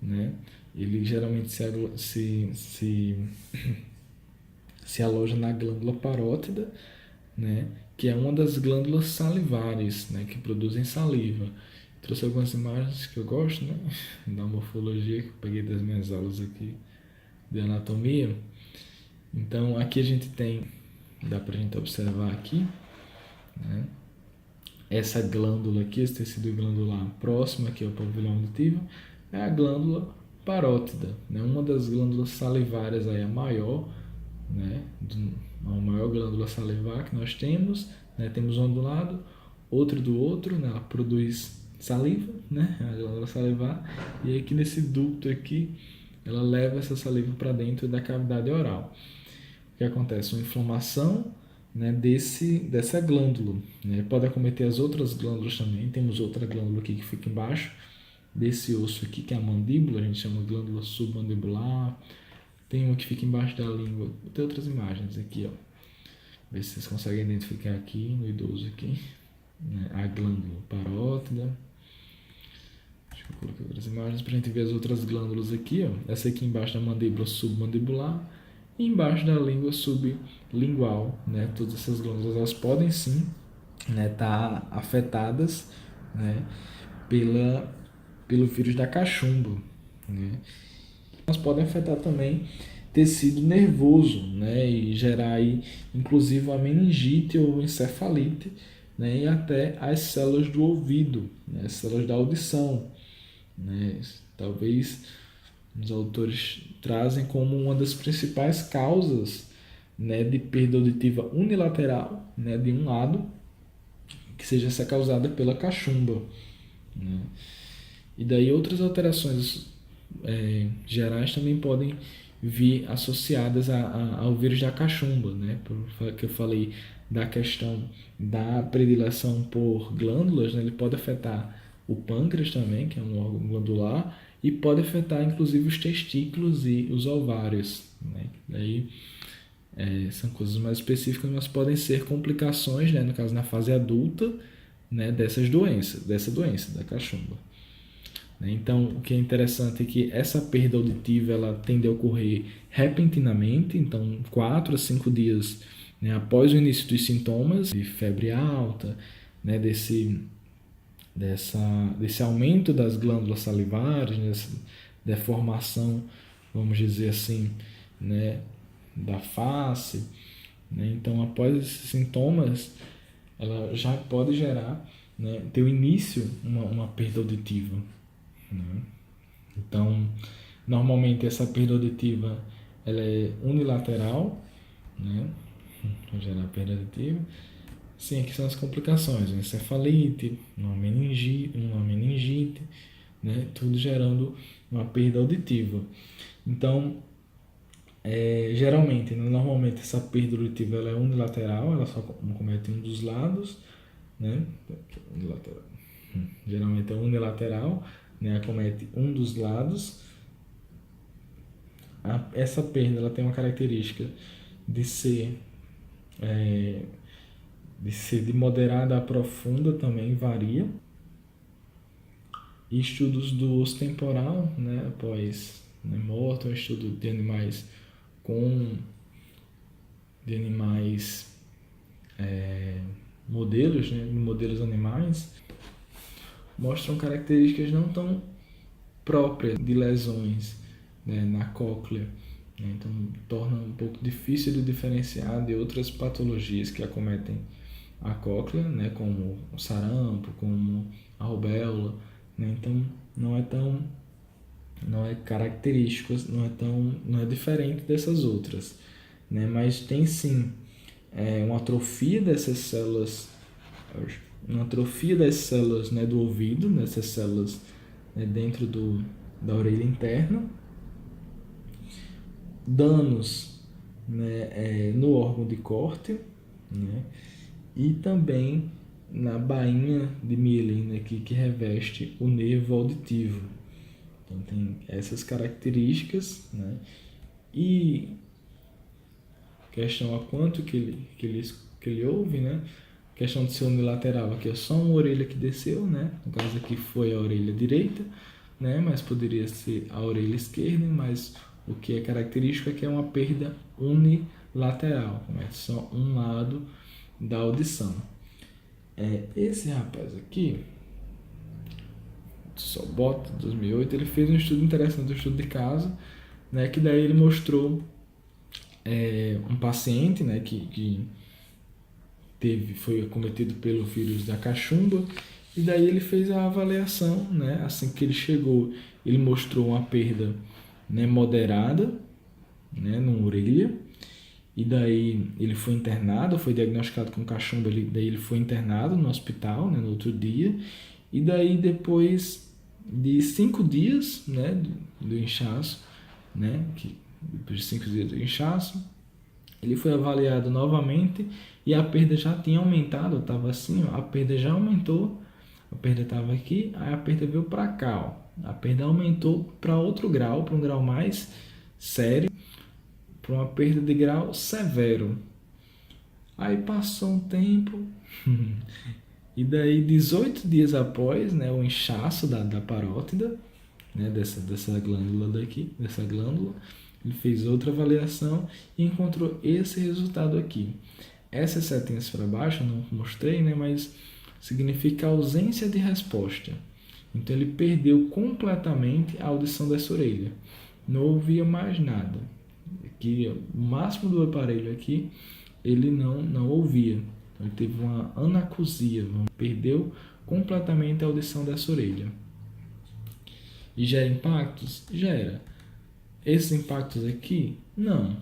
Speaker 1: né? Ele geralmente se aloja na glândula parótida, né, que é uma das glândulas salivares, né, que produzem saliva. Trouxe algumas imagens que eu gosto, né, da morfologia que eu peguei das minhas aulas aqui de anatomia. Então aqui a gente tem, dá pra gente observar aqui, né, essa glândula aqui, esse tecido glandular próximo aqui ao pavilhão auditivo, é a glândula parótida, né, uma das glândulas salivares aí, a maior, né, a maior glândula salivar que nós temos, né, temos uma do lado, outra do outro, né, ela produz saliva, né, a glândula salivar, e aqui nesse ducto aqui, ela leva essa saliva para dentro da cavidade oral. O que acontece? Uma inflamação, né, dessa glândula, né, pode acometer as outras glândulas também. Temos outra glândula aqui que fica embaixo desse osso aqui, que é a mandíbula, a gente chama de glândula submandibular. Tem uma que fica embaixo da língua. Tem outras imagens aqui, ó. Ver se vocês conseguem identificar aqui no idoso aqui, né, a glândula parótida. Deixa eu colocar outras imagens para a gente ver as outras glândulas aqui, ó. Essa aqui embaixo da mandíbula submandibular e embaixo da língua sublingual, né? Todas essas glândulas elas podem sim, né, tá afetadas, né, pelo vírus da cachumba, né? Elas podem afetar também tecido nervoso, né, e gerar aí, inclusive, a meningite ou encefalite, né, e até as células do ouvido, né, as células da audição, né. Talvez os autores trazem como uma das principais causas, né, de perda auditiva unilateral, né, de um lado, que seja essa causada pela cachumba, né. E daí outras alterações gerais também podem vir associadas ao vírus da cachumba, né? Que eu falei da questão da predileção por glândulas, né? Ele pode afetar o pâncreas também, que é um órgão glandular, e pode afetar inclusive os testículos e os ovários, né? Daí são coisas mais específicas, mas podem ser complicações, né? No caso, na fase adulta, né? Dessa doença, da cachumba. Então, o que é interessante é que essa perda auditiva ela tende a ocorrer repentinamente, então 4 a 5 dias, né, após o início dos sintomas de febre alta, né, desse aumento das glândulas salivares, né, dessa deformação, vamos dizer assim, né, da face. Né. Então, após esses sintomas, ela já pode gerar, né, ter o início uma perda auditiva. Né? Então, normalmente essa perda auditiva ela é unilateral, né? Vai gerar perda auditiva. Sim, aqui são as complicações, encefalite, uma meningite, né? Tudo gerando uma perda auditiva. Então, geralmente, normalmente essa perda auditiva ela é unilateral, ela só comete um dos lados, né? Unilateral. Geralmente é unilateral, né? Acomete um dos lados. Essa perda ela tem uma característica de ser de moderada a profunda, também varia. E estudos do osso temporal, né, após morte, um estudo de animais modelos, né, modelos animais, mostram características não tão próprias de lesões, né, na cóclea. Então, torna um pouco difícil de diferenciar de outras patologias que acometem a cóclea, né, como o sarampo, como a rubéola. Né? Então, não é característico, não é diferente dessas outras. Né? Mas tem sim uma atrofia dessas células, né, do ouvido, nessas células, né, dentro da orelha interna, danos, né, no órgão de córteo, né, e também na bainha de mielina que reveste o nervo auditivo. Então tem essas características, né, e questão a quanto que ele ouve, né, questão de ser unilateral, aqui é só uma orelha que desceu, né, no caso aqui foi a orelha direita, né, mas poderia ser a orelha esquerda, mas o que é característico é que é uma perda unilateral, é só um lado da audição. Esse rapaz aqui, Sobota, 2008, ele fez um estudo interessante, um estudo de caso, né, que daí ele mostrou um paciente, né, que foi acometido pelo vírus da cachumba, e daí ele fez a avaliação, né, assim que ele chegou, ele mostrou uma perda, né, moderada, né, numa orelha, e daí ele foi internado, foi diagnosticado com cachumba, daí ele foi internado no hospital, né, no outro dia, e daí depois de 5 dias, né, do inchaço, né, depois de 5 dias do inchaço, ele foi avaliado novamente e a perda já tinha aumentado, estava assim, ó, a perda já aumentou, a perda estava aqui, aí a perda veio para cá, ó. A perda aumentou para outro grau, para um grau mais sério, para uma perda de grau severo. Aí passou um tempo, e daí 18 dias após, né, o inchaço da parótida, né, dessa glândula daqui, ele fez outra avaliação e encontrou esse resultado aqui. Essas setinhas para baixo eu não mostrei, né, mas significa ausência de resposta. Então ele perdeu completamente a audição dessa orelha. Não ouvia mais nada. que o máximo do aparelho aqui, ele não ouvia. Então, ele teve uma anacusia, perdeu completamente a audição dessa orelha. E gera impactos? Gera. Esses impactos aqui? Não.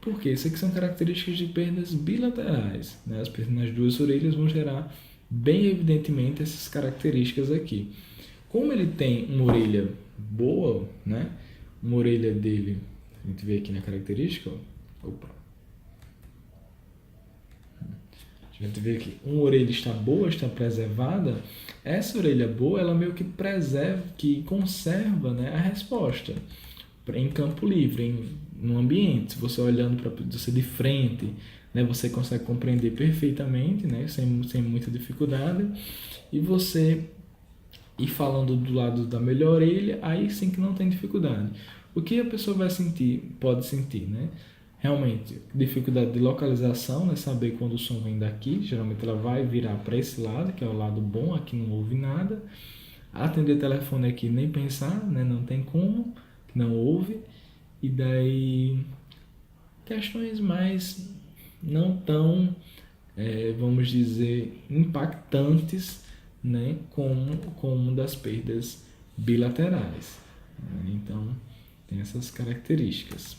Speaker 1: Por quê? Isso aqui são características de perdas bilaterais. Né? As perdas nas duas orelhas vão gerar bem evidentemente essas características aqui. Como ele tem uma orelha boa, né? Uma orelha dele, a gente vê aqui na característica, opa. A gente vê que uma orelha está boa, está preservada. Essa orelha boa, ela meio que preserva, que conserva, né, a resposta em campo livre, no ambiente. Se você olhando para você de frente, né, você consegue compreender perfeitamente, né, sem muita dificuldade. E você ir falando do lado da melhor orelha, aí sim que não tem dificuldade. O que a pessoa vai sentir, pode sentir, né? Realmente, dificuldade de localização, né? Saber quando o som vem daqui, geralmente ela vai virar para esse lado, que é o lado bom, aqui não ouve nada. Atender telefone aqui nem pensar, né? Não tem como, não ouve. E daí, questões mais não tão, vamos dizer, impactantes, né? Como das perdas bilaterais. Então, tem essas características.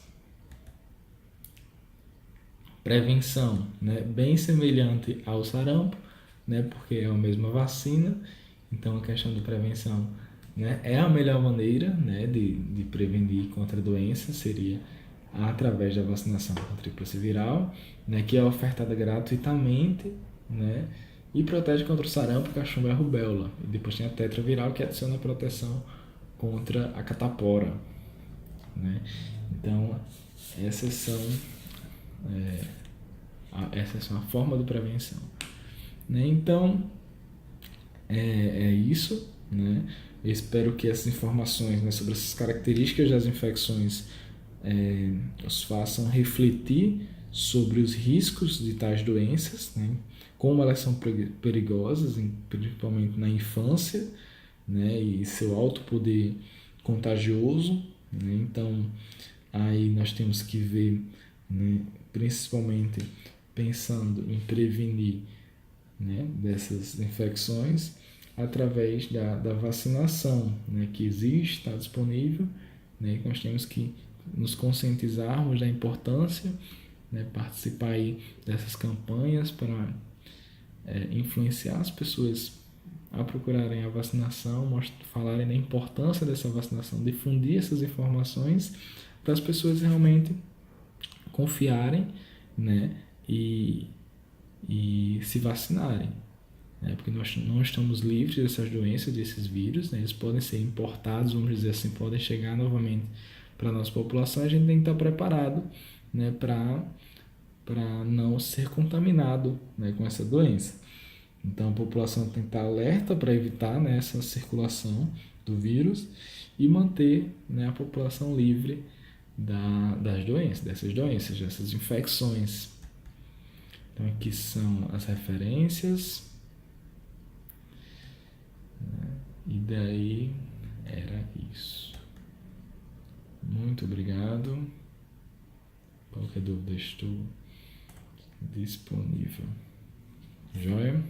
Speaker 1: Prevenção, né? Bem semelhante ao sarampo, né? Porque é a mesma vacina. Então, a questão de prevenção, né? É a melhor maneira, né? de prevenir contra a doença, seria através da vacinação contra a tríplice viral, né? Que é ofertada gratuitamente, né? E protege contra o sarampo, cachumba e a rubéola. E depois tem a tetraviral, que adiciona proteção contra a catapora, né? Então, essas são a forma de prevenção, né? Então, é isso, né? Eu espero que essas informações, né, sobre essas características das infecções os façam refletir sobre os riscos de tais doenças, né? Como elas são perigosas, principalmente na infância, né? E seu alto poder contagioso, né? Então, aí nós temos que ver, né, principalmente pensando em prevenir, né, dessas infecções através da vacinação, né, que existe, está disponível, né, que nós temos que nos conscientizarmos da importância, né, participar aí dessas campanhas para influenciar as pessoas a procurarem a vacinação, falarem da importância dessa vacinação, difundir essas informações para as pessoas realmente confiarem, né, e se vacinarem, né, porque nós não estamos livres dessas doenças, desses vírus, né, eles podem ser importados, vamos dizer assim, podem chegar novamente para a nossa população. A gente tem que estar preparado, né, para não ser contaminado, né, com essa doença. Então a população tem que estar alerta para evitar, né, essa circulação do vírus e manter, né, a população livre das doenças, dessas infecções. Então aqui são as referências, né, e daí era isso. Muito obrigado. Qualquer dúvida estou disponível. Joia?